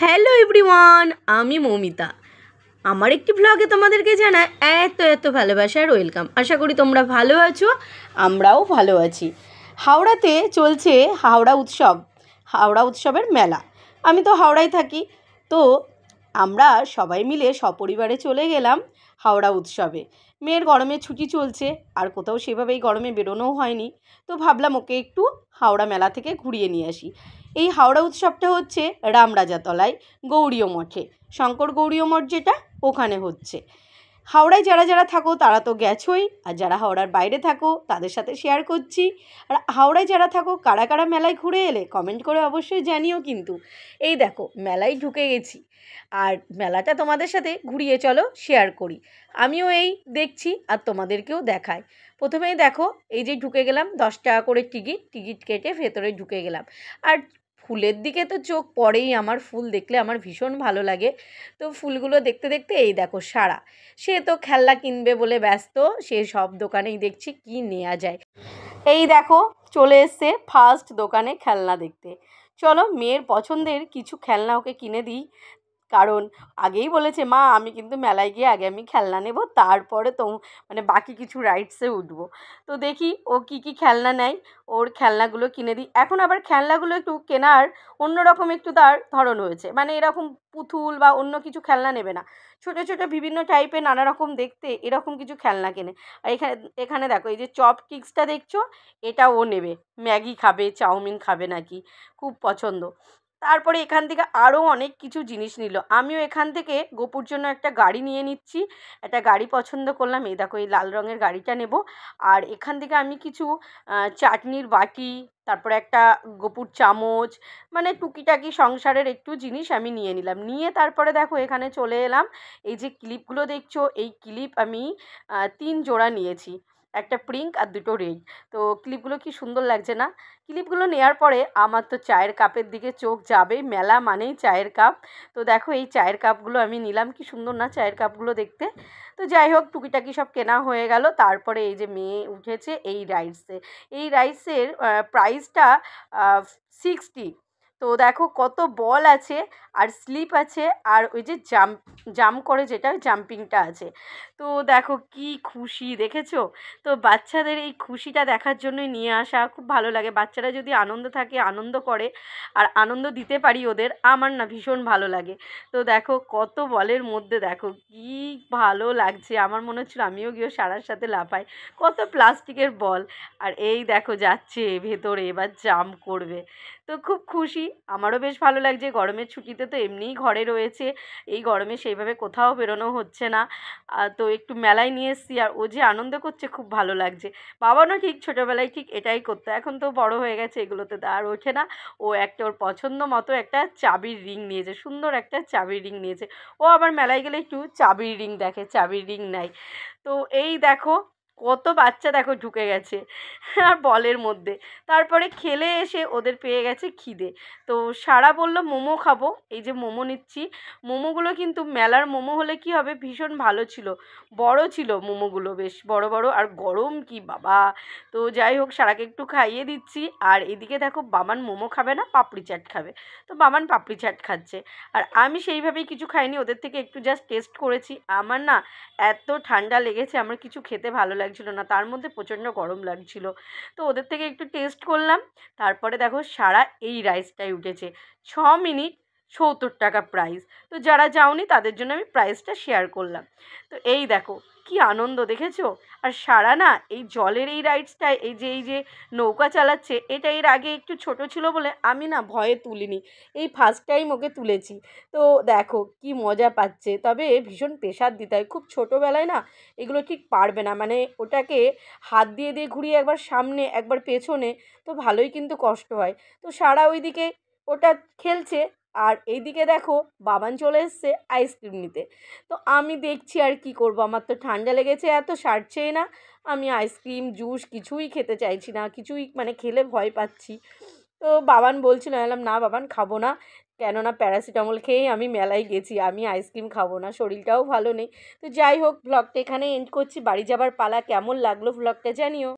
Hello everyone, আমি মৌমিতা। আমার একটি ব্লগে তোমাদেরকে জানাই এত ভালোবাসার ওয়েলকাম। আশা করি তোমরা ভালো আছো, আমরাও ভালো আছি। হাওড়াতে চলছে হাওড়া উৎসবের মেলা। আমি তো হাওড়ায় থাকি, তো আমরা সবাই মিলে সপরিবারে চলে গেলাম হাওড়া উৎসবে। মেয়ের গরমের ছুটি চলছে, আর কোথাও সেভাবেই গরমে বেরোনোও হয়নি, তো ভাবলাম ওকে একটু হাওড়া মেলা থেকে ঘুরিয়ে নিয়ে আসি। এই হাওড়া উৎসবটা হচ্ছে রামরাজাতলায় গৌড়ীয় মঠে, শঙ্কর গৌড়ীয় মঠ যেটা, ওখানে হচ্ছে। হাওড়ায় যারা যারা থাকো তারা তো গেছোই, আর যারা হাওড়ার বাইরে থাকো তাদের সাথে শেয়ার করছি। আর হাওড়ায় যারা থাকো কারা কারা মেলায় ঘুরে এলে কমেন্ট করে অবশ্যই জানিও। কিন্তু এই দেখো মেলায় ঢুকে গেছি, আর মেলাটা তোমাদের সাথে ঘুরিয়ে চলো শেয়ার করি। আমিও এই দেখছি আর তোমাদেরকেও দেখাই। প্রথমেই দেখো এই যে ঢুকে গেলাম, 10 টাকা করে টিকিট কেটে ভেতরে ঢুকে গেলাম। আর ফুলের দিকে তো চোখ পড়েই আমার, ফুল দেখলে আমার ভীষণ ভালো লাগে। তো ফুলগুলো দেখতে দেখতে এই দেখো সারা, সে তো খেলনা কিনবে বলে ব্যস্ত, সে সব দোকানেই দেখছি কি নেওয়া যায়। এই দেখো চলে এসছে ফার্স্ট দোকানে খেলনা দেখতে। চলো মেয়ের পছন্দের কিছু খেলনা ওকে কিনে দিই, কারণ আগেই বলেছে মা আমি কিন্তু মেলায় গিয়ে আগে আমি খেলনা নেব, তারপরে তো মানে বাকি কিছু রাইডসে উঠবো। তো দেখি ও কি কি খেলনা নেয়, ওর খেলনাগুলো কিনে দিই। এখন আবার খেলনাগুলো একটু কেনার অন্যরকম একটু তার ধরন হয়েছে, মানে এরকম পুতুল বা অন্য কিছু খেলনা নেবে না, ছোটো ছোটো বিভিন্ন টাইপের নানা রকম দেখতে এরকম কিছু খেলনা কেনে। আর এখানে দেখো এই যে চপস্টিক্সটা দেখছো, এটা ও নেবে, ম্যাগি খাবে, চাউমিন খাবে নাকি, খুব পছন্দ। তারপরে এখান থেকে আরও অনেক কিছু জিনিস নিল। আমিও এখান থেকে গোপুর জন্য একটা গাড়ি নিয়ে নিচ্ছি, একটা গাড়ি পছন্দ করলাম, এই দেখো এই লাল রঙের গাড়িটা নেব। আর এখান থেকে আমি কিছু চাটনির বাটি, তারপরে একটা গোপুর চামচ, মানে টুকিটাকি সংসারের একটু জিনিস আমি নিয়ে নিলাম। নিয়ে তারপরে দেখো এখানে চলে এলাম। এই যে ক্লিপগুলো দেখছো, এই ক্লিপ আমি 3 জোড়া নিয়েছি, একটা পিঙ্ক আর দুটো রেড। তো ক্লিপগুলো কি সুন্দর লাগছে না? ক্লিপগুলো নেওয়ার পরে আমার তো চায়ের কাপের দিকে চোখ যাবে, মেলা মানেই চায়ের কাপ। তো দেখো এই চায়ের কাপগুলো আমি নিলাম, কি সুন্দর না চায়ের কাপগুলো দেখতে। তো যাই হোক টুকিটাকি সব কেনা হয়ে গেল। তারপরে এই যে মেয়ে উঠেছে এই রাইডসের প্রাইসটা 60। তো দেখো কত বল আছে, আর স্লিপ আছে, আর ওই যে জাম্প করে যেটা জাম্পিংটা আছে। তো দেখো কি খুশি দেখেছো? তো বাচ্চাদের এই খুশিটা দেখার জন্যই নিয়ে আসা, খুব ভালো লাগে। বাচ্চারা যদি আনন্দ থাকে, আনন্দ করে, আর আনন্দ দিতে পারি ওদের, আমার না ভীষণ ভালো লাগে। তো দেখো কত বলের মধ্যে দেখো কি ভালো লাগছে, আমার মনে হচ্ছিল আমিও গিয়ে সারার সাথে লাফাই। কত প্লাস্টিকের বল, আর এই দেখো যাচ্ছে ভেতরে, এবার জাম্প করবে। তো খুব খুশি, আমারও বেশ ভালো লাগছে। গরমের ছুটিতে তো এমনিই ঘরে রয়েছে, এই গরমে সেইভাবে কোথাও বেরোনো হচ্ছে না, তো একটু মেলায় নিয়ে এসেছি, আর ও যে আনন্দ করছে খুব ভালো লাগছে। বাবানও ঠিক ছোটোবেলায় ঠিক এটাই করতো, এখন তো বড় হয়ে গেছে, এগুলোতে আর ওঠে না। ও একটা ওর পছন্দ মতো একটা চাবির রিং নিয়েছে, সুন্দর একটা চাবির রিং নিয়েছে। ও আবার মেলায় গেলে একটু চাবির রিং দেখে, চাবির রিং নেয়। তো এই দেখো কত বাচ্চা দেখো ঢুকে গেছে আর বলের মধ্যে। তারপরে খেলে এসে ওদের পেয়ে গেছে খিদে, তো সারা বললো মোমো খাবো, এই যে মোমো নিচ্ছি। মোমোগুলো কিন্তু মেলার মোমো হলে কি হবে, ভীষণ ভালো ছিল, বড় ছিল মোমোগুলো, বেশ বড় বড়, আর গরম কি বাবা। তো যাই হোক সারাকে একটু খাইয়ে দিচ্ছি। আর এদিকে দেখো বাবান মোমো খাবে না, পাপড়ি চাট খাবে, তো বাবান পাপড়ি চাট খাচ্ছে। আর আমি সেইভাবেই কিছু খাইনি, ওদের থেকে একটু জাস্ট টেস্ট করেছি। আমার না এত ঠান্ডা লেগেছে, আমার কিছু খেতে ভালো লাগছিল না, তার মধ্যে প্রচণ্ড গরম লাগছিল। তো ওদের থেকে একটু টেস্ট করলাম। তারপরে দেখো সারা এই রাইসটাই উঠেছে, 6 মিনিট 70 টাকা প্রাইস। তো যারা যাওনি তাদের জন্য আমি প্রাইসটা শেয়ার করলাম। তো এই দেখো কি আনন্দ দেখেছো। আর সারা না এই জলের এই রাইডসটায়, এই যে নৌকা চালাচ্ছে, এটা এর আগে একটু ছোট ছিল বলে আমি না ভয়ে তুলিনি, এই ফার্স্ট টাইম ওকে তুলেছি। তো দেখো কি মজা পাচ্ছে, তবে ভীষণ প্রেশার দিতে হয়, খুব ছোটোবেলায় না এগুলো ঠিক পারবে না, মানে ওটাকে হাত দিয়ে দিয়ে ঘুরিয়ে একবার সামনে একবার পেছনে, তো ভালোই কিন্তু কষ্ট হয়। তো সারা ওইদিকে ওটা খেলছে, আর এইদিকে দেখো বাবান চলে এসছে আইসক্রিম নিতে। তো আমি দেখছি আর কি করব, আমার তো ঠান্ডা লেগেছে, এত সারছেই না। আমি আইসক্রিম জুস কিছুই খেতে চাইছি না, কিছুই মানে খেলে ভয় পাচ্ছি। তো বাবান বলছিল, এলাম না বাবান খাবো না, কেননা প্যারাসিটামল খেয়েই আমি মেলায় গেছি, আমি আইসক্রিম খাবো না, শরীরটাও ভালো নেই। তো যাই হোক ব্লগটা এখানে এন্ড করছি, বাড়ি যাবার পালা। কেমন লাগলো ব্লগটা জানিও।